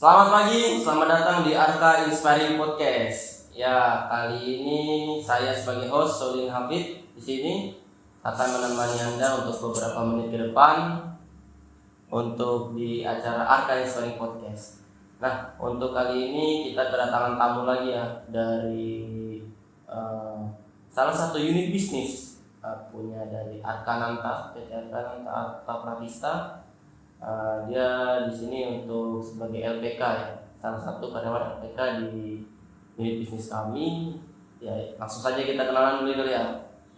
Selamat pagi, selamat datang di Arka Inspiring Podcast. Ya, kali ini saya sebagai host Solin Hafid di sini akan menemani Anda untuk beberapa menit ke depan untuk di acara Arka Inspiring Podcast. Nah, untuk kali ini kita kedatangan tamu lagi ya dari salah satu unit bisnis punya dari Arkananta, PT Arkananta Arta Pratista. Dia di sini untuk sebagai LPK ya, salah satu karyawan LPK di unit bisnis kami. Ya, langsung saja kita kenalan dulu ya.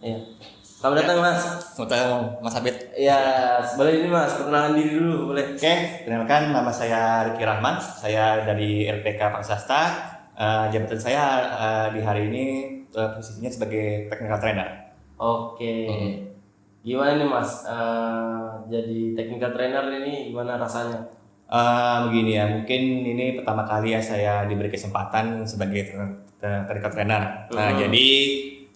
Ya. Selamat datang Mas. Selamat datang Mas Abid. Ya, boleh ini Mas, perkenalan diri dulu boleh. Oke, kenalkan nama saya Riki Rahman. Saya dari LPK Pangsasta. Jabatan saya di hari ini posisinya sebagai technical trainer. Oke. Gimana nih Mas? Jadi technical trainer ini gimana rasanya? Begini ya, mungkin ini pertama kali ya saya diberi kesempatan sebagai technical trainer. Nah, jadi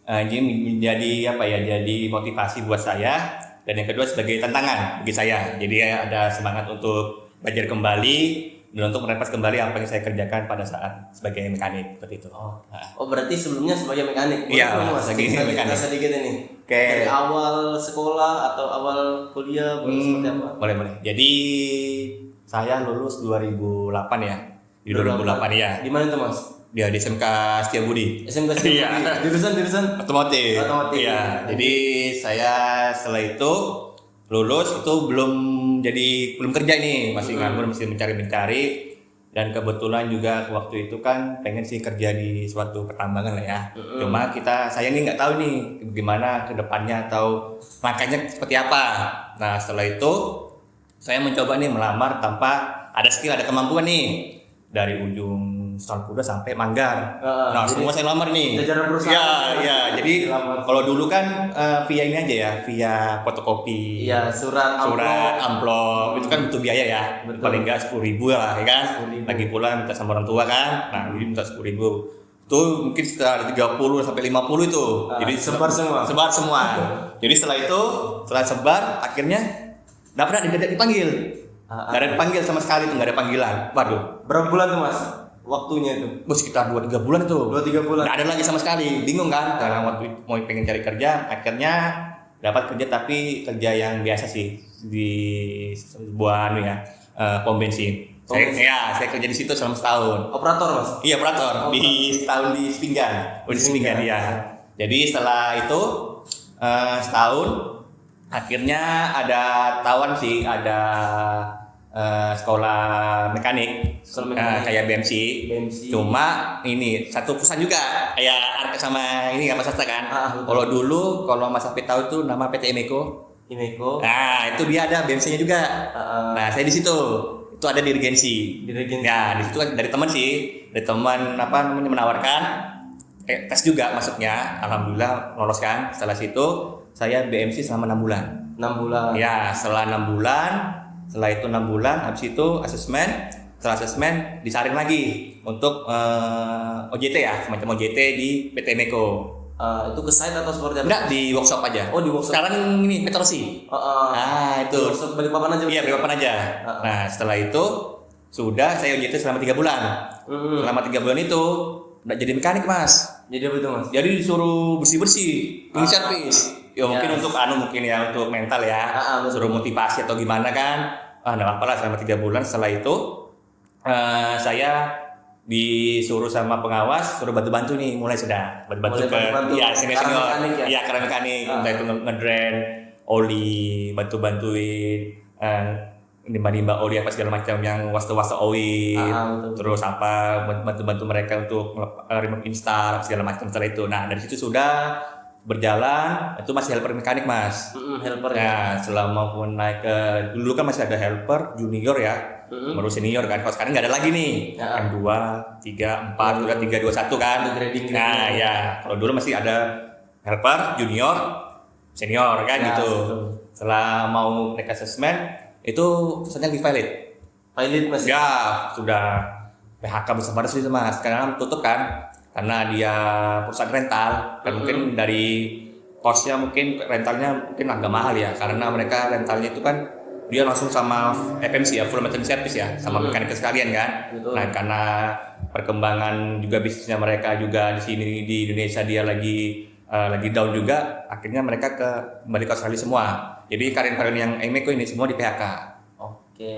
ini menjadi apa ya? Jadi motivasi buat saya, dan yang kedua sebagai tantangan bagi saya. Jadi ada semangat untuk belajar kembali dan untuk merepas kembali apa yang saya kerjakan pada saat sebagai mekanik seperti itu. Oh, berarti sebelumnya sebagai mekanik? Iya, Mas. sebagai mekanik. Sedikit ini. Oke. Dari awal sekolah atau awal kuliah seperti apa? Boleh. Jadi saya lulus 2008 ya. Di 2008 ya. Di mana tuh Mas? Dia di SMK Setiabudi. SMK Setiabudi. Iya. Jurusan Otomotif. Iya. Jadi saya setelah itu lulus itu belum kerja nih, masih nganggur, masih mencari, dan kebetulan juga waktu itu kan pengen sih kerja di suatu pertambangan lah ya. Cuma saya ini nggak tahu nih gimana kedepannya atau langkahnya seperti apa. Nah, setelah itu saya mencoba nih melamar tanpa ada skill, ada kemampuan nih, dari ujung Stasiun Kuda sampai Manggar. Nah, semua saya lamar nih. Jajaran perusahaan. Ya. Jadi kalau dulu kan via ini aja ya, via fotokopi. Iya, surat amplop. Itu kan butuh biaya ya. Betul. Paling enggak 10.000 lah, ya kan? 10.000. Lagi pula minta sama orang tua kan. Nah, jadi minta 10.000. Itu mungkin sekitar 30 sampai 50 itu. Jadi sebar semua. Jadi setelah sebar akhirnya tidak dipanggil. Nggak ada dipanggil sama sekali, tuh nggak ada panggilan. Waduh. Berapa bulan tuh Mas? Waktunya itu? Sekitar 2-3 bulan itu. 2-3 bulan. Nggak ada lagi sama sekali. Bingung kan? Karena waktu itu mau pengen cari kerja, akhirnya dapat kerja, tapi kerja yang biasa sih di sebuah pom bensin. Saya kerja di situ selama setahun. Operator Mas? Iya, operator. Di setahun di Sepinggan. Di Sepinggan ya. Jadi setelah itu setahun, akhirnya ada tawaran sih, ada sekolah mekanik, kayak BMC. Cuma ini satu perusahaan juga kayak Arka sama ini Mas Sasta kan. Kalau dulu Mas Afid tahu itu nama PT Imeco. Nah, itu dia ada BMC-nya juga. Nah, saya di situ. Itu ada dirigensi. Ya, di situ kan dari teman menawarkan tes juga masuknya. Alhamdulillah lolos kan. Setelah situ saya BMC selama 6 bulan. 6 bulan. Ya, setelah 6 bulan. Setelah itu 6 bulan, habis itu asesmen. Setelah asesmen disaring lagi untuk OJT ya, semacam OJT di PT Meko. Itu ke site atau seperti apa? Enggak, di workshop aja. Oh, di workshop. Sekarang ini Petrosi. Nah, itu. Workshop Balikpapan aja. Iya, Balikpapan aja. Nah, setelah itu sudah saya OJT selama 3 bulan. Selama 3 bulan itu enggak jadi mekanik, Mas. Jadi apa itu Mas? Jadi disuruh bersih-bersih, cleaning service. Ya mungkin untuk untuk mental ya, suruh motivasi atau gimana kan. Nggak apa-apa lah selama 3 bulan. Setelah itu saya disuruh sama pengawas, suruh bantu-bantu nih, mulai bantu-bantu senior. Iya, karena mekanik, entah itu ngedrain oli, bantu-bantuin nimba-nimba oli apa segala macam, yang wasta-wasta oil, terus bantu-bantu mereka untuk remove install segala macam. Setelah itu, nah dari situ sudah berjalan, itu masih helper mekanik Mas. Helper ya. Selama pun naik ke dulu kan masih ada helper junior ya, baru senior kan. Kalau sekarang nggak ada lagi nih. M2, 3, 4, udah 3, 2, 1 kan. Nah ya, kalau dulu masih ada helper junior, senior kan gitu. Setelah mau naik asesmen itu pesannya valid Mas. Ya, sudah PHK besar sih Mas. Karena tutup kan. Karena dia perusahaan rental, dan mungkin dari kosnya mungkin rentalnya mungkin agak mahal ya, karena mereka rentalnya itu kan dia langsung sama FMC ya, full maintenance service ya, sama mekanik sekalian kan. Betul. Nah karena perkembangan juga bisnisnya mereka juga di sini di Indonesia dia lagi down juga, akhirnya mereka kembali ke Australia semua. Jadi karyawan-karyawan yang Emeco ini semua di PHK. Oke.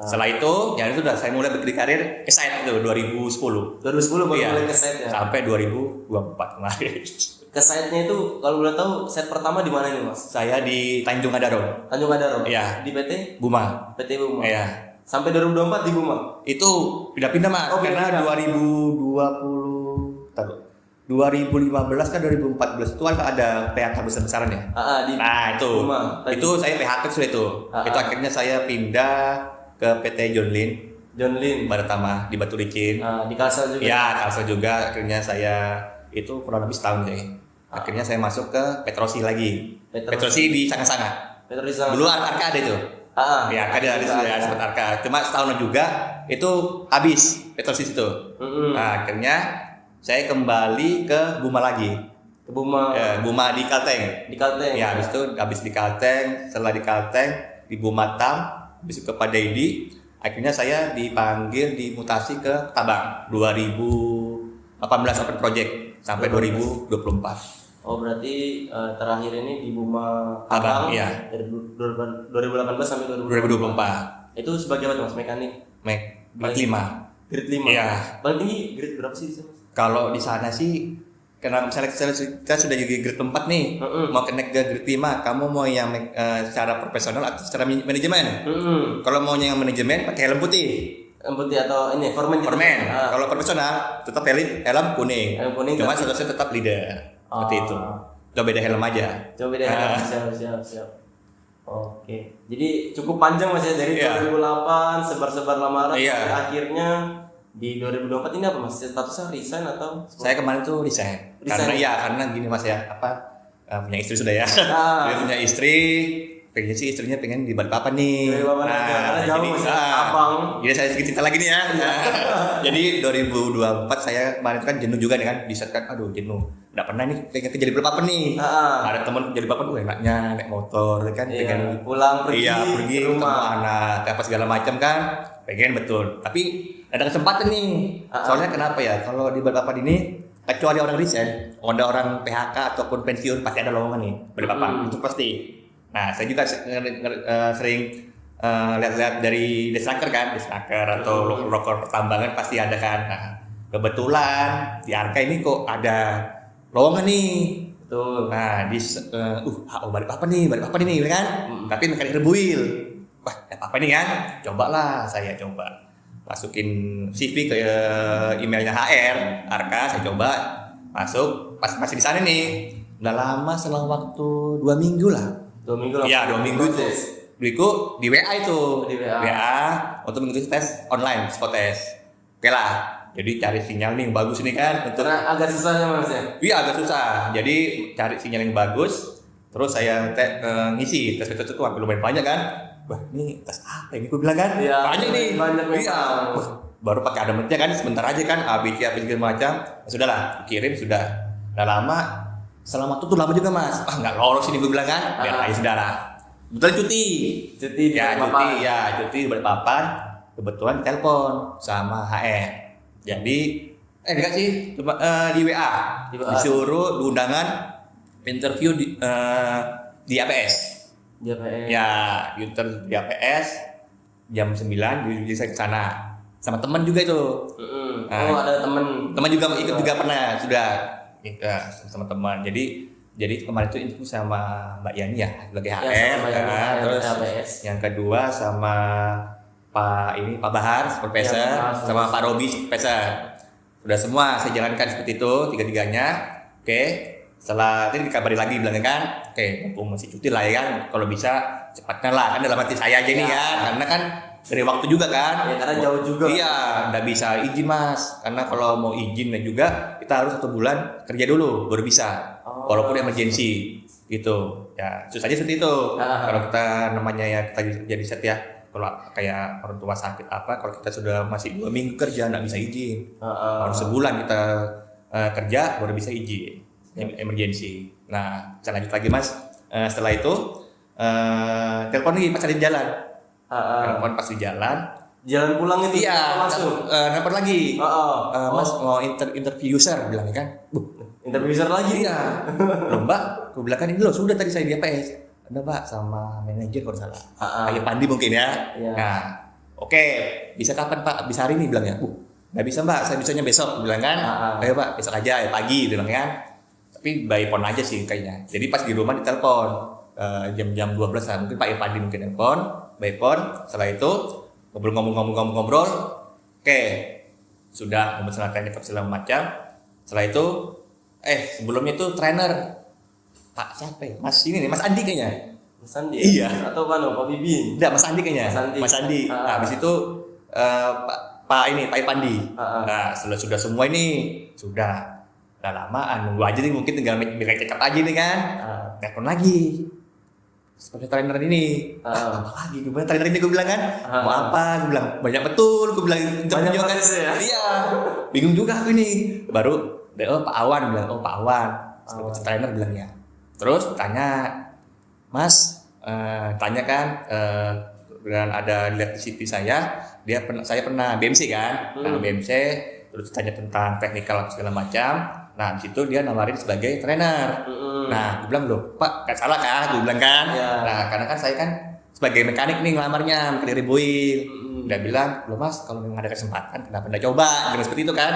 Setelah itu, ya itu sudah saya mulai berkarir ke site itu 2010. 2010 baru Iya. mulai ke site ya. Sampai 2024 kemarin. Ke site-nya itu kalau boleh tahu set pertama di mana ini Mas? Saya di Tanjung Adaro. Tanjung Adaro. Iya. Di PT Buma. PT Buma. Iya. Sampai 2024 di Buma. Itu pindah-pindah Mas, Oh, karena pindah-pindah. 2015 kan 2014 itu kan ada PHK besar-besaran ya. Di Nah itu, Buma. Tadi. itu saya PHK sudah itu. Itu akhirnya saya pindah ke PT John Lin John Lin. Baratama di Batu Licin. Di Kalsel juga. Ya, Kalsel juga. Akhirnya saya itu kurang lebih setahun ya. Akhirnya saya masuk ke Petrosi lagi. Petrosi di Sanga-Sanga. Petrosi. Dulu Arka ada itu. Ya, Arka ada sempat Arka. Cuma setahun juga itu habis Petrosi itu. Nah, akhirnya saya kembali ke Buma lagi. Ke Buma. Buma di Kalteng. Di Kalteng. Ya, habis di Kalteng, setelah di Kalteng di Bumatam, habis itu ke Padaidi. Akhirnya saya dipanggil dimutasi ke Tabang 2018 open project sampai 2024. Oh berarti terakhir ini di Buma Tabang, iya. Dari 2018 sampai 2024. Itu sebagai apa Mas? Mekanik? Grade 5. Grade 5? Iya. Paling tinggi grade berapa sih Mas? Kalau di sana sih karena misalnya kita sudah jadi grade 4 nih, mau connect ke grade 5, kamu mau yang secara profesional atau secara manajemen? Kalau mau yang manajemen pakai helm putih. Helm putih atau ini foreman gitu? Kalau profesional tetap helm kuning. Helm kuning. Cuma saya tetap leader. Seperti itu. Coba beda helm aja. Coba beda helm. Siap. Oke. Jadi cukup panjang Mas ya dari 2008 sebar-sebar lamaran sampai akhirnya di 2024 ini apa Mas? Statusnya resign atau? Saya kemarin tuh resign. Karena gini Mas ya, punya istri sudah ya. Dia punya istri, pengen sih istrinya pengen di Balikpapan nih. Karena jauh Mas. Abang. Jadi saya sedikit cerita lagi nih ya. Jadi 2024 saya kemarin kan jenuh juga nih kan, di set kan aduh jenuh. Nggak pernah nih pengen kerja di Balikpapan nih. Ada teman kerja di Balikpapan enaknya naik motor kan pengen pulang pergi ke rumah anak apa segala macam kan. Pengen betul. Tapi ada kesempatan nih. Soalnya kenapa ya? Kalau di Balikpapan ini kecuali orang resign, ada orang PHK ataupun pensiun pasti ada lowongan nih Balikpapan. Itu pasti. Nah, saya juga sering lihat-lihat dari Desnaker kan, Desnaker atau lokal pertambangan pasti ada kan. Nah, kebetulan di Arka ini kok ada lowongan nih. Betul. Nah, Balikpapan nih kan. Tapi mekanik rebuil. Wah, apa nih kan? Cobalah saya coba. Masukin CV ke emailnya HR, Arka, saya coba masuk. Pas masih di sana nih. Udah lama selang waktu 2 minggu lah. 2 minggu lah. Iya, 2 minggu itu. Di WA itu. Di WA. Untuk mengikuti tes online, spot test. Oke lah. Jadi cari sinyal nih yang bagus nih kan. Karena agak susah ya Mas ya? Iya, agak susah. Jadi cari sinyal yang bagus. Terus saya ngisi tes itu tuh hampir lumayan banyak kan. Wah, ini tes apa ini gue bilang kan? Iya, banyak nih. Banyak iya. Baru pakai alamatnya kan sebentar aja kan. ABC segala macam. Sudahlah, kirim sudah. Udah lama. Selama itu tuh lama juga Mas. Nggak lolos ini gue bilang kan. Biar aja sudah lah. Betul cuti di Balikpapan. Kebetulan telepon sama HR. Jadi enggak sih, cuma di WA. Disuruh undangan interview di APS. Di APS. Ya, interview di APS jam 9 jadi saya ke sana. Sama teman juga itu. Ada teman. Teman juga ikut juga pernah sudah. Sama teman. Jadi kemarin itu interview sama Mbak Yani ya sebagai HR. Terus APS. Yang kedua sama Pak Bahar supervisor sama Pak Robi supervisor. Sudah semua saya jalankan seperti itu tiga-tiganya. Oke. Setelah itu dikabari lagi bilang kan, oke, mumpung masih cuti lah ya kan. Kalau bisa cepatnya lah kan dalam hati saya aja nih ya. Karena kan dari waktu juga kan. Ya, karena jauh juga. Iya, nggak bisa izin Mas. Karena kalau mau izin juga kita harus 1 bulan kerja dulu baru bisa. Walaupun emergency gitu. Ya, susah aja seperti itu. Kalau kita namanya ya kita jadi set ya. Kalau kayak orang tua sakit kalau kita sudah masih 2 minggu kerja nggak bisa izin. Harus sebulan kita kerja baru bisa izin emergency. Nah, saya lanjut lagi Mas. Setelah itu telepon lagi pas ada di jalan. Telepon pas di jalan. Jalan pulang itu Iya, langsung. telepon lagi. Mas Oh. mau interview user bilangnya kan. Interview user lagi. Iya. Loh Mbak, aku bilang kan ini loh sudah tadi saya di APS. Ada Mbak sama manajer kalau salah. Kayak Pandi mungkin ya. Iya. Nah, oke, bisa kapan Pak? Bisa hari ini bilangnya. Nggak bisa Mbak, saya bisanya besok bilang kan. Ayo Pak, besok aja ya pagi bilang kan. Tapi by phone aja sih kayaknya. Jadi pas di rumah ditelepon jam-jam 12 lah. Mungkin Pak Irfandi mungkin telepon, by phone. Setelah itu ngobrol. Oke, sudah memesan teknik segala macam. Setelah itu sebelumnya itu trainer Pak siapa ya? Mas ini nih, Mas Andi kayaknya. Mas Andi. Iya. Atau kan Pak Bibin. Enggak, Mas Andi kayaknya. Mas Andi. Nah, habis itu Pak Irfandi. Nah, sudah semua ini sudah lamaan nunggu aja nih, mungkin tinggal minta check up aja nih kan. Telepon lagi. Sebagai trainer ini, apa lagi? Gue bilang trainer ini gue bilang kan, mau apa? Gue bilang banyak betul. Gue bilang interview kan, iya. Bingung juga aku ini. Baru, Pak Awan bilang, Pak Awan, sebagai trainer bilangnya. Terus tanya, Mas, tanya kan, dan ada lihat di CV saya pernah BMC kan, BMC, terus tanya tentang teknikal segala macam. Nah, di situ dia nawarin sebagai trainer. Nah, gue bilang loh, Pak, gak salah kah? Gue bilang kan. Nah, karena kan saya kan sebagai mekanik nih ngelamarnya, dari Boil. Dia bilang, loh Mas, kalau memang ada kesempatan, kenapa nggak coba? Dengan seperti itu kan.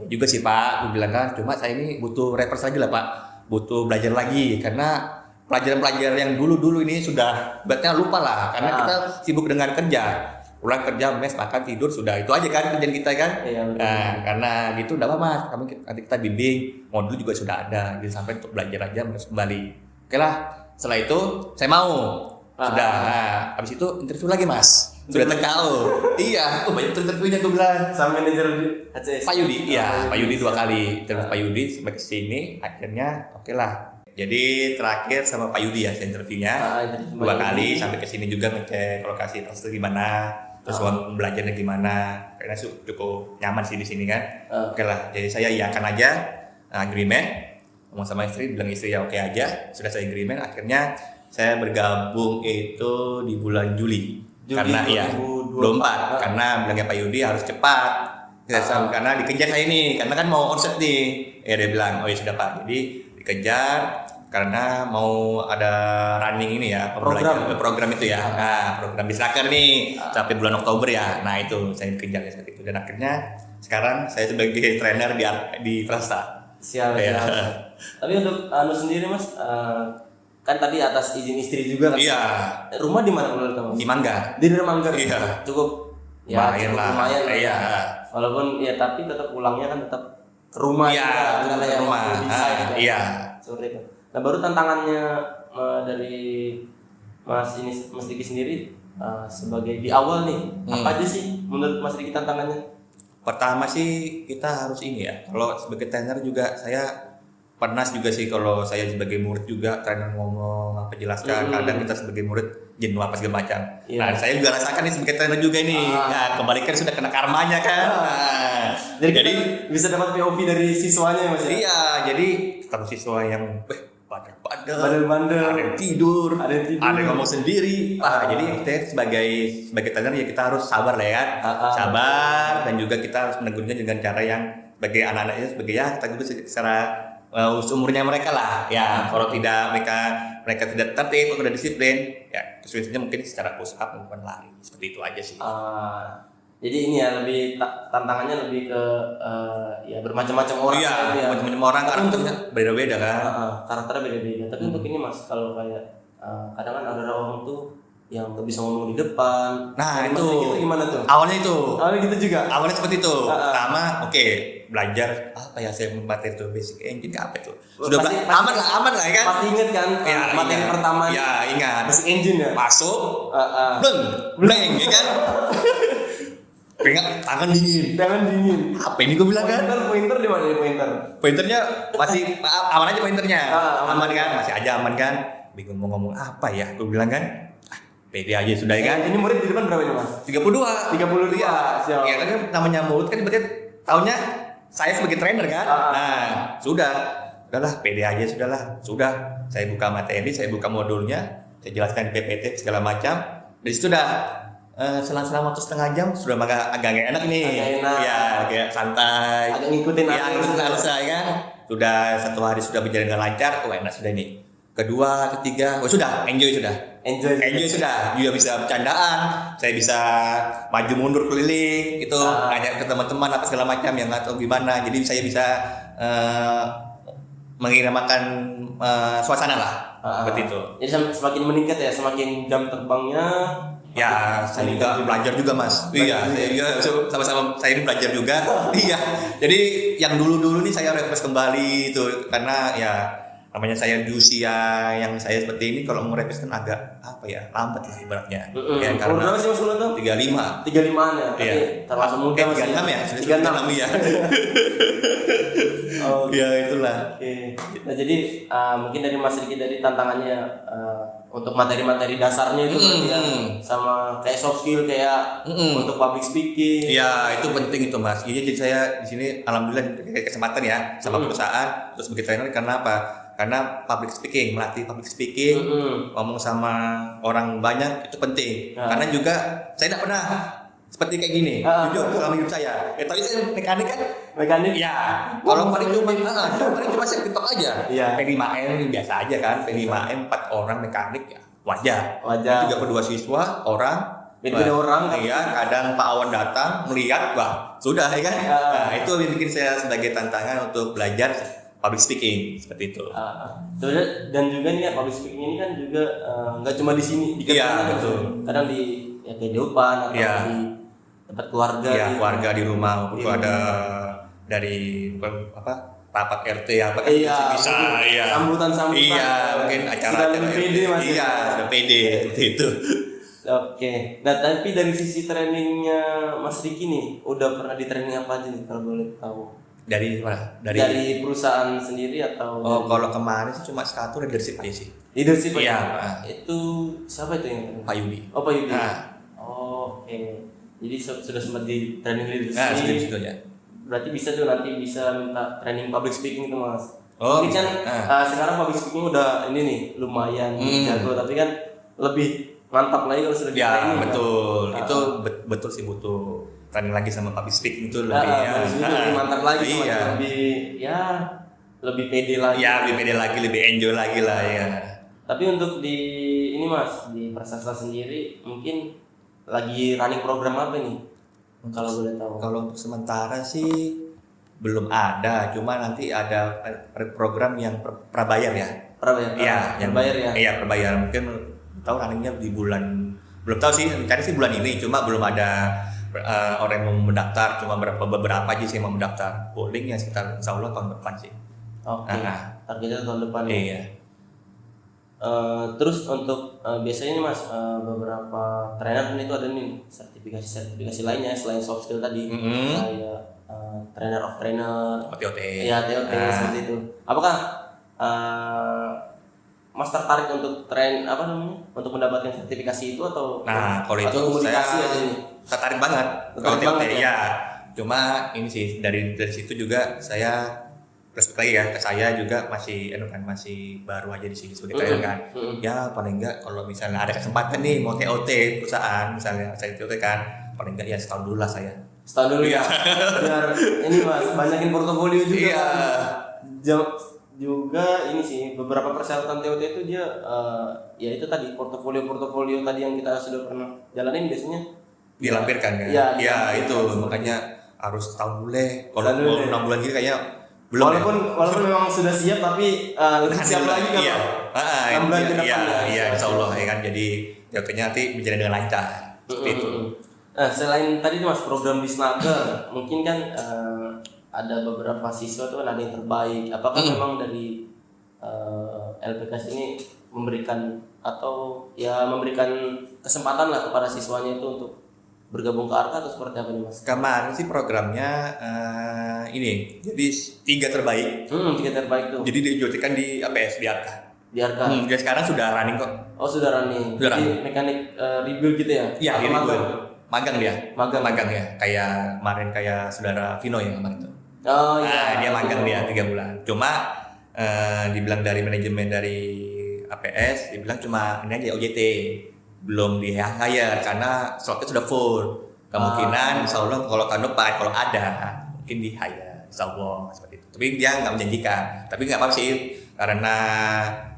Juga sih Pak, gue bilang kan, cuma saya ini butuh refresh lagi lah Pak. Butuh belajar lagi, karena pelajaran-pelajaran yang dulu-dulu ini sudah berarti lupa lah. Karena kita sibuk dengan kerja. Pulang kerja, mes, makan, tidur, sudah itu aja kan kerjaan kita kan. Nah, karena gitu udah Mas, nanti kita bimbing, modul juga sudah ada, jadi sampai untuk belajar aja harus kembali. Oke lah, setelah itu saya mau. Sudah, habis itu interview lagi Mas. Sudah TKO. Iya, banyak interviewnya gue bilang. Sama manajer HCS. Pak Yudi, iya, Pak Yudi 2 kali. Terus Pak Yudi sampai ke sini, akhirnya oke lah. Jadi terakhir sama Pak Yudi ya saya interviewnya 2 kali sampai ke sini juga ngecek lokasi terus gimana. Terus belajarnya gimana, karena cukup nyaman sih di sini kan. Oke lah, jadi saya iakan aja agreement, ngomong sama istri, bilang istri ya oke aja, sudah saya agreement. Akhirnya saya bergabung itu di bulan Juli karena 2024, karena bilangnya Pak Yudi harus cepat, karena dikejar saya ini, karena kan mau onset nih. Dia bilang, oh ya sudah Pak, jadi dikejar. Karena mau ada running ini ya, program itu ya. Nah, program Bistraker nih sampai bulan Oktober ya. Nah, itu saya kejar seperti itu. Dan akhirnya sekarang saya sebagai trainer di Prasta. Siap. Tapi untuk sendiri Mas, kan tadi atas izin istri juga kan? Iya. Rumah di mana menurut kamu? Di Manggar. Di Manggar. Iya. Cukup lumayan lah. Iya. Walaupun ya tapi tetap pulangnya kan tetap ke rumah. Iya, ke rumah. Iya. Sore itu. Nah, baru tantangannya dari Mas Diki sendiri sebagai di awal nih, apa aja sih menurut Mas Diki tantangannya? Pertama sih kita harus ini ya, kalau sebagai trainer juga saya pernah juga sih kalau saya sebagai murid juga trainer ngomong apa jelaskan, kadang kita sebagai murid jenuh apa segala macam. Nah, saya juga rasakan nih sebagai trainer juga nih. Nah, kembalikan sudah kena karmanya kan. Jadi bisa dapat POV dari siswanya ya Mas ya? Iya, jadi ketemu siswa yang bandel, ada yang tidur, ada yang ngomong sendiri. Jadi kita sebagai trainer ya kita harus sabar lah ya, sabar, dan juga kita harus menegurnya dengan cara yang sebagai anak-anaknya sebagai ya kita juga secara umurnya mereka lah ya. Kalau tidak mereka tidak tertib, tidak disiplin, ya kesulitannya mungkin secara push up maupun lari, seperti itu aja sih. Jadi ini ya lebih tantangannya lebih ke ya bermacam-macam orang. Iya, bermacam-macam orang, karakternya beda-beda kan. Karakternya beda-beda. Tapi untuk ini Mas, kalau kayak kadang kan ada orang tuh yang nggak bisa ngomong di depan. Nah, itu gimana tuh? Awalnya gitu juga. Awalnya seperti itu. Pertama, belajar apa ya, saya materi itu basic engine apa itu. Sudah aman lah ya kan? Pasti inget kan? Ya, materi pertama. Ya, ingat. Basic engine ya. Masuk. Bleng ya kan? Pegang tangan dingin. Apa ini gue bilang kan? Pointer di mana pointer? Pointernya masih aman aja pointernya. Aman kan? Masih aja aman kan? Bingung mau ngomong apa ya? Gue bilang kan? Pede aja sudah kan? Ini murid di depan berapa nih Mas? 32. Iya. Siap. Ya kan namanya murid kan berarti tahunnya saya sebagai trainer kan? Nah, udahlah pede aja sudahlah. Sudah saya buka materi, saya buka modulnya. saya jelaskan di PPT segala macam. Dari situ udah selang-selang waktu setengah jam sudah agak nggak enak nih. Agak enak. Ya, kayak santai. Agak ngikutin ya, alus kan. Sudah 1 hari sudah berjalan dengan lancar, enak sudah nih. Kedua, ketiga, sudah enjoy sudah. Enjoy sudah. Juga bisa bercandaan, saya bisa maju mundur keliling, itu nanya ke teman-teman apa segala macam yang nggak tahu gimana. Jadi saya bisa mengiramakan suasana lah, seperti itu. Jadi semakin meningkat ya, semakin jam terbangnya. Ya, saya juga belajar juga mas. Iya, saya juga sama-sama saya ini belajar juga. Iya, jadi yang dulu-dulu nih saya refresh kembali itu karena ya namanya saya di usia yang saya seperti ini kalau mau refresh kan agak apa ya lambat sih ibaratnya. Ya, karena berapa sih mas tuh? 35. 35an ya. Tapi termasuk muda masih. 36 ya, sudah 36 ya. Ya itulah. Oke. Nah jadi mungkin dari Mas Riki dari tantangannya untuk materi-materi dasarnya itu berarti ya sama kayak soft skill kayak untuk public speaking. Ya itu penting itu mas. Jadi saya di sini alhamdulillah kesempatan ya sama perusahaan terus sebagai trainer karena apa? Karena public speaking, melatih public speaking, ngomong sama orang banyak itu penting. Karena juga saya tidak pernah seperti kayak gini, jujur selama hidup saya. Tapi saya mekanik kan? Mekanik? Ya. Kalau paling cuma saya TikTok aja. P5M biasa aja kan, P5M 4 orang mekanik ya wajar. Itu juga kedua siswa orang. Beda orang. Iya, kadang Pak Awan datang melihat, wah sudah ya kan. Nah itu yang bikin saya sebagai tantangan untuk belajar public speaking seperti itu. Dan juga nih ya public speaking ini kan juga nggak cuma di sini. Iya betul. Kadang di kehidupan atau di tempat keluarga. Iya keluarga di rumah. Itu ada dari apa rapat RT apa kan bisa ya. Sambutan. Iya mungkin acara PD mas. Iya sudah PD seperti itu. Oke. Nah tapi dari sisi trainingnya Mas Riki nih udah pernah di training apa aja nih kalau boleh tahu? Dari mana? Dari perusahaan sendiri atau? Kalau kemarin sih cuma satu leadership aja sih. Leadership ya? Itu siapa itu yang? Pak Yudi. Oh Pak Yudi. Oke. Jadi sudah sempat di training leadership. Sudah di situ aja. Berarti bisa tuh nanti bisa minta training public speaking itu mas. Mungkin kan sekarang public speaking udah ini nih lumayan jago tapi kan lebih mantap lagi kalau sudah di training. Ya betul. Itu betul sih butuh training lagi sama public speaking itu lebih lebih mantap lagi lebih pede lagi. Ya lebih pede lagi, lebih enjoy lagi lah ya. Tapi untuk di ini mas di Prasasta sendiri mungkin lagi running program apa nih? Kalau boleh tahu. Kalau untuk sementara sih belum ada, cuma nanti ada program yang prabayar ya. Prabayar. Iya, yang berbayar ya. Iya, berbayar. Mungkin tahu runningnya di bulan belum tahu sih, rencana sih bulan ini, cuma belum ada orang yang mau mendaftar, cuma beberapa aja sih yang mau mendaftar. Polling ya sekitar insya Allah tahun depan sih. Oke. Targetnya tahun depan ya. Iya. Terus untuk biasanya nih mas beberapa trainer itu ada nih sertifikasi lainnya selain soft skill tadi kayak trainer of trainer, TOT. Ya TOT seperti itu. Apakah mas tertarik untuk untuk mendapatkan sertifikasi itu atau? Nah kalau itu saya tertarik banget kalau TOT ya. Cuma ini sih dari situ juga saya respect lagi ya ke saya juga masih baru aja di sini sebagai trainer kan. Ya paling enggak kalau misalnya ada kesempatan nih mau TOT perusahaan misalnya saya TOT kan paling enggak ya setahun dulu lah saya. Setahun dulu ya. Biar ini mas banyakin portofolio juga. Iya. Juga ini sih beberapa persyaratan TOT itu dia ya itu tadi portofolio tadi yang kita sudah pernah jalanin biasanya dilampirkan kan. Ya itu makanya harus setahun dulu. Kalau mau 6 bulan gini kayaknya belum walaupun memang sudah siap tapi lebih siap lagi kan. Iya. Iya, insyaallah ya kan. Jadi jatuhnya nanti berjalan dengan lancar. Seperti itu. Selain tadi mas program Disnaker, mungkin kan ada beberapa siswa tuh ada yang terbaik. Apakah memang dari LPKS ini memberikan kesempatan lah kepada siswanya itu untuk bergabung ke Arka atau seperti apa nih mas? Kemarin sih programnya ini jadi 3 terbaik. 3 terbaik tuh. Jadi dijotikan di APS di Arka. Di Arka. Dia sekarang sudah running kok. Oh sudah running. Jadi mekanik rebuild gitu ya? Iya magang dia. Magang ya. Kayak kemarin kayak saudara Vino yang kemarin itu. Oh iya. Dia magang dia 3 bulan. Cuma dibilang dari manajemen dari APS, dia bilang cuma ini aja OJT, belum di hire karena slotnya sudah full. Kemungkinan insya Allah kalau tahun depan kalau ada mungkin di hire, insya Allah seperti itu. Tapi dia nggak menjanjikan. Tapi nggak apa-apa sih karena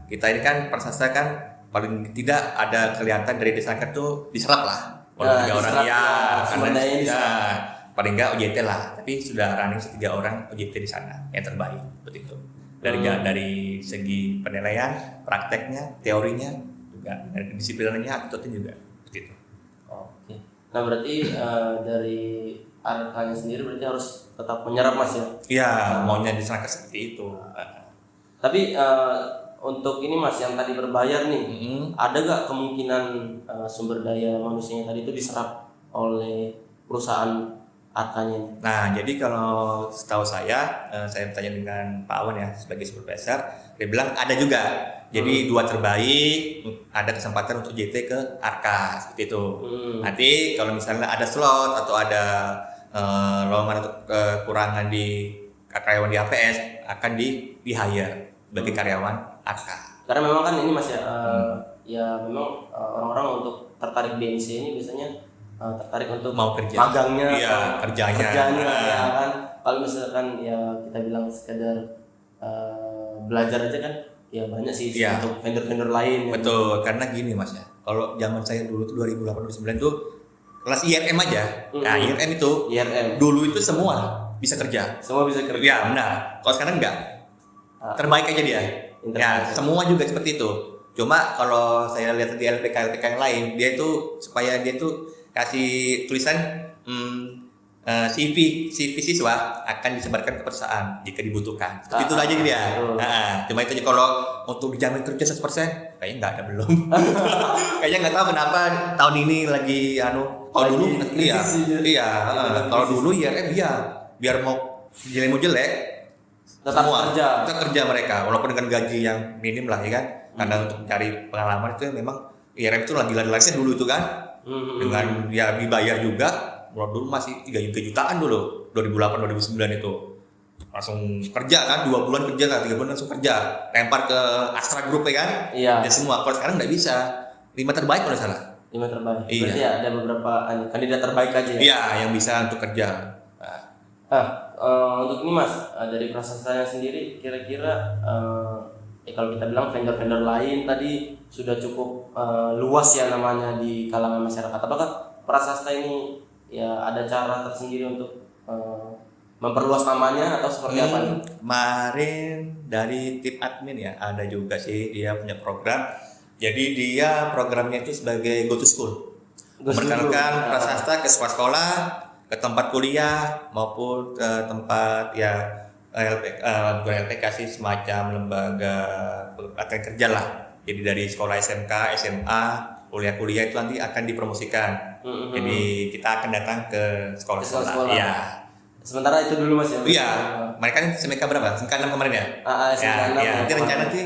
kita ini kan persastra kan paling tidak ada kelihatan dari desainer tuh diserap lah. Kalau 3 orang ya, karena ya, paling nggak OJT lah. Tapi sudah running 3 orang OJT di sana yang terbaik seperti itu. Dari segi penilaian, prakteknya, teorinya juga, dari disiplinnya, attitude-nya juga seperti itu. Oke. Nah berarti dari Arkanya sendiri berarti harus tetap menyerap Mas ya? Iya, maunya disangka seperti itu. Tapi untuk ini Mas yang tadi berbayar nih, ada gak kemungkinan sumber daya manusianya tadi itu diserap oleh perusahaan Arkanya? Nah, jadi kalau setahu saya bertanya dengan Pak Awan ya sebagai supervisor, dia bilang ada juga. Jadi 2 terbaik ada kesempatan untuk JT ke Arka seperti itu. Nanti kalau misalnya ada slot atau ada lowongan atau kekurangan di karyawan di APS akan di hire bagi karyawan Arka. Karena memang kan ini Mas ya, ya memang orang-orang untuk tertarik BNC ini biasanya tertarik untuk mau kerja, magangnya, iya, kerjanya ya kan. Kalau misalkan ya kita bilang sekedar belajar aja kan, ya banyak sih untuk vendor-vendor lain. Betul, karena gini Mas ya. Kalau zaman saya dulu tuh 2008-2009 tuh kelas IRM aja. Nah, IRM itu dulu itu semua bisa kerja. Semua bisa kerja. Ya, benar. Kalau sekarang enggak. Terbaik aja dia. Ya, semua juga seperti itu. Cuma kalau saya lihat di LPK yang lain, dia itu supaya dia tuh kasih tulisan CV siswa akan disebarkan ke perusahaan jika dibutuhkan. Seperti itu aja dia. Cuma itu aja. Kalau untuk dijamin kerja 100%, kayaknya nggak ada belum. Kayaknya nggak tahu kenapa tahun ini lagi kalau dulu kalau dulu ya biar mau jelek tetap kerja mereka walaupun dengan gaji yang minim lah ya kan. Karena untuk mencari pengalaman itu memang IRM itu lagi lagi dulu itu kan. Dengan ya dibayar juga. Kalau dulu masih 3 jutaan dulu 2008-2009 itu langsung kerja kan 2 bulan kerja kan 3 bulan langsung kerja lempar ke Astra Group ya kan ya semua. Kalau sekarang nggak bisa 5 terbaik kalau salah 5 terbaik berarti ada beberapa kandidat terbaik aja ya? Iya yang bisa untuk kerja. Untuk ini Mas dari prasastranya sendiri kira-kira kalau kita bilang vendor-vendor lain tadi sudah cukup luas ya namanya di kalangan masyarakat. Apakah prasastra ini ya ada cara tersendiri untuk memperluas namanya atau seperti apa nih? Kemarin dari tim admin ya ada juga sih dia punya program. Jadi dia programnya itu sebagai go to school. Memperkenalkan prasastra ke sekolah, ke tempat kuliah maupun ke tempat ya LPK sih semacam lembaga pelatihan kerja lah. Jadi dari sekolah SMK, SMA, kuliah-kuliah itu nanti akan dipromosikan. Jadi kita akan datang ke sekolah-sekolah. Iya. Sementara itu dulu Mas ya. Iya. Mereka kan SMK berapa? SMK 6 kemarin ya? SMK 6. Ya, nanti rencana nanti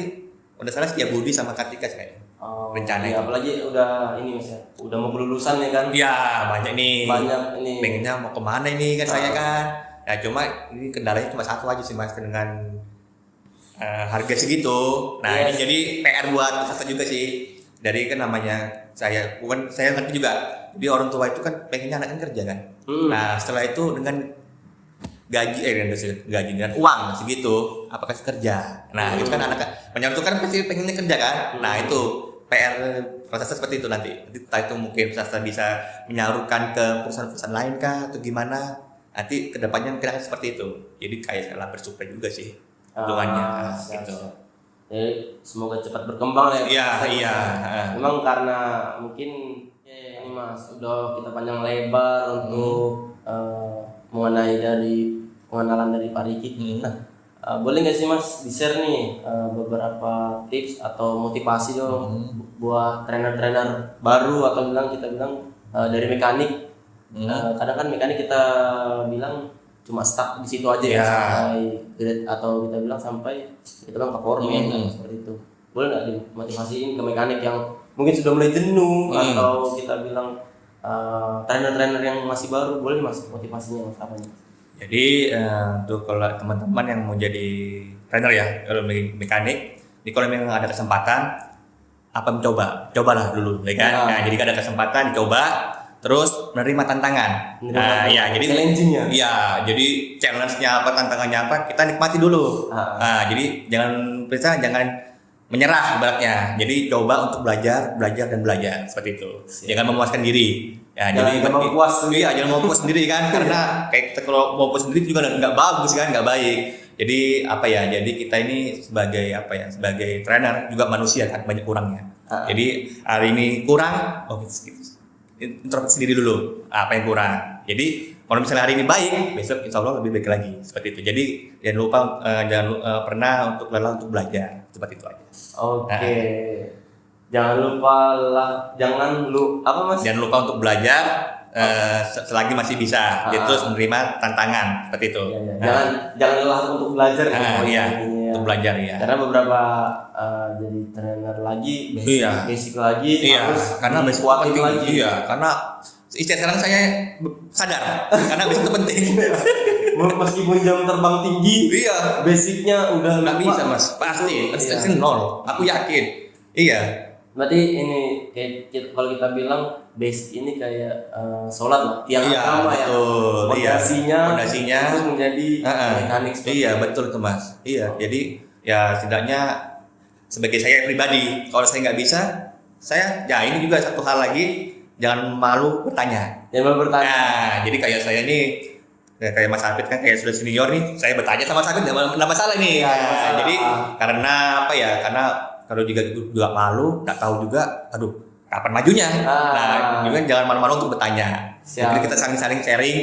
udah salah Setiabudi sama Kartika kayaknya. Rencana itu. Apalagi udah ini Mas ya. Udah mau kelulusan ya kan? Iya, banyak nih. Ini. Pengennya mau kemana ini kan saya kan. Ya cuma ini kendalanya cuma satu aja sih Mas dengan harga segitu. Nah, ini jadi PR buat peserta juga sih. Dari kan namanya saya ngerti juga. Jadi orang tua itu kan pengennya anaknya kerja kan. Nah, setelah itu dengan gaji dengan uang segitu apakah kerja. Nah, itu kan anak penyanyi itu kan pasti pengennya kerja kan. Nah, itu PR proses seperti itu nanti. Entah itu mungkin peserta bisa menyalurkan ke perusahaan-perusahaan lain kah atau gimana. Nanti kedepannya mungkin akan seperti itu. Jadi kayak salah bersupply juga sih hitungannya gitu. Jadi semoga cepat berkembang ya. Iya. Memang karena mungkin ini Mas udah kita panjang lebar untuk mengenai dari pengenalan dari Pak Riki. Nah, boleh nggak sih Mas di-share nih beberapa tips atau motivasi dong buat trainer-trainer baru atau kita bilang dari mekanik. Kadang kan mekanik kita bilang cuma stuck di situ aja ya sampai grade atau kita bilang sampai kita bilang ke foreman seperti itu. Boleh nggak dimotivasiin ke mekanik yang mungkin sudah mulai jenuh atau kita bilang trainer-trainer yang masih baru, boleh Mas motivasinya Mas apa nih? Jadi untuk kalau teman-teman yang mau jadi trainer ya kalau mekanik, kalau memang ada kesempatan apa cobalah dulu, ya kan? Nah, jadi ada kesempatan coba, terus menerima tantangan. Ya, jadi challenge-nya. Iya, jadi challenge-nya apa, tantangannya apa, kita nikmati dulu. Nah, jadi jangan menyerah ibaratnya. Jadi coba untuk belajar dan belajar seperti itu. Jangan memuaskan diri. Ya, jangan mau puas sendiri. Iya, jangan mau puas sendiri kan, karena kayak kita kalau mau puas sendiri juga nggak bagus kan, nggak baik. Jadi jadi kita ini sebagai trainer juga manusia kan, banyak kurangnya. Jadi hari ini kurang, introspeksi diri dulu apa yang kurang. Jadi kalau misalnya hari ini baik, besok insya Allah lebih baik lagi seperti itu. Jadi jangan lupa pernah untuk lelah untuk belajar seperti itu aja. Oke. Jangan lupa untuk belajar selagi masih bisa. Terus menerima tantangan seperti itu. Jangan lelah untuk belajar. Untuk belajar ya. Karena beberapa jadi trainer lagi, basic lagi, harus karena basic penting lagi. Iya, karena sekarang saya sadar karena basic itu penting. Meskipun jam terbang tinggi, basicnya udah nggak bisa mas, pasti nol. Aku yakin. Iya. Berarti ini kayak kalau kita bilang basic ini kayak sholat lah, tiang agama ya. Fondasinya terus menjadi mekanik. Iya betul itu mas. Iya, jadi ya setidaknya sebagai saya pribadi, kalau saya nggak bisa, ini juga satu hal lagi, jangan malu bertanya. Nah, jadi kayak saya ini kayak Mas Hafid kan kayak sudah senior nih, saya bertanya sama Mas Hafid nggak masalah nih. Jadi karena karena kalau juga malu, nggak tahu juga, kapan majunya. Nah, juga jangan malu-malu untuk bertanya. Jadi kita saling sharing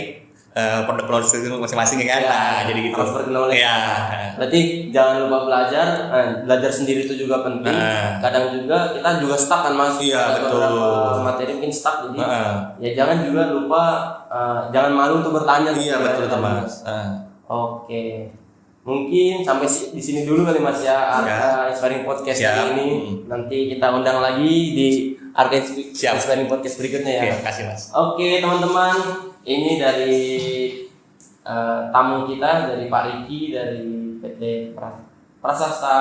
produk masing-masing kan. Nah, jadi gitu. Iya. Berarti jangan lupa belajar sendiri itu juga penting. Kadang juga kita juga stuck kan mas. Iya betul. Beberapa materi mungkin stuck, jadi ya jangan juga lupa jangan malu untuk bertanya. Iya betul mas. Oke. Mungkin sampai di sini dulu kali mas ya, Arka Inspiring Podcast kali ini. Nanti kita undang lagi di Arka Inspiring Podcast berikutnya ya. Terima kasih mas. Oke teman-teman, ini dari tamu kita, dari Pak Riki dari PT Prasasta.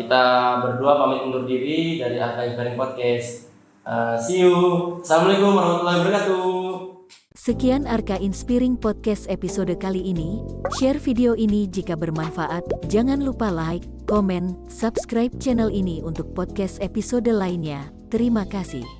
Kita berdua pamit undur diri dari Arka Inspiring Podcast. See you. Assalamualaikum warahmatullahi wabarakatuh. Sekian Arka Inspiring Podcast episode kali ini. Share video ini jika bermanfaat. Jangan lupa like, komen, subscribe channel ini untuk podcast episode lainnya. Terima kasih.